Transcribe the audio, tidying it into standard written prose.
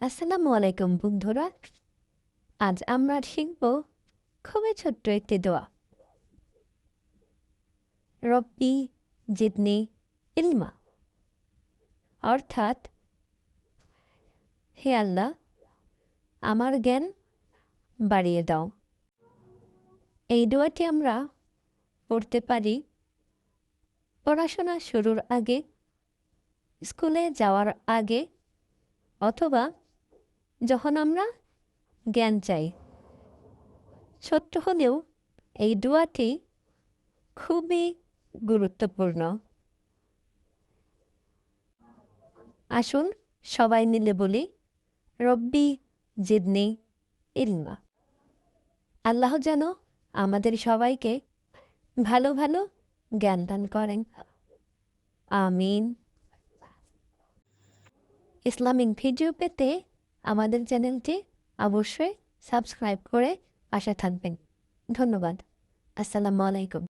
আসসালামু আলাইকুম বন্ধুরা। আজ আমরা শিখব খুবই ছোট্ট একটি দোয়া। রব্বি জিদনি ইলমা, অর্থাৎ হে আল্লাহ, আমার জ্ঞান বাড়িয়ে দাও। এই দোয়াটি আমরা পড়তে পারি পড়াশোনা শুরুর আগে, স্কুলে যাওয়ার আগে, অথবা যখন আমরা জ্ঞান চাই। ছোট্ট হলেও এই দোয়াটি খুবই গুরুত্বপূর্ণ। আসুন সবাই মিলে বলি, রব্বি জিদনি ইলমা। আল্লাহ যেন আমাদের সবাইকে ভালো ভালো জ্ঞান দান করেন, আমিন। ইসলামিক ভিডিও পেতে আমাদের চ্যানেলটি অবশ্যই সাবস্ক্রাইব করে পাশে থাকবেন। ধন্যবাদ। আসসালামু আলাইকুম।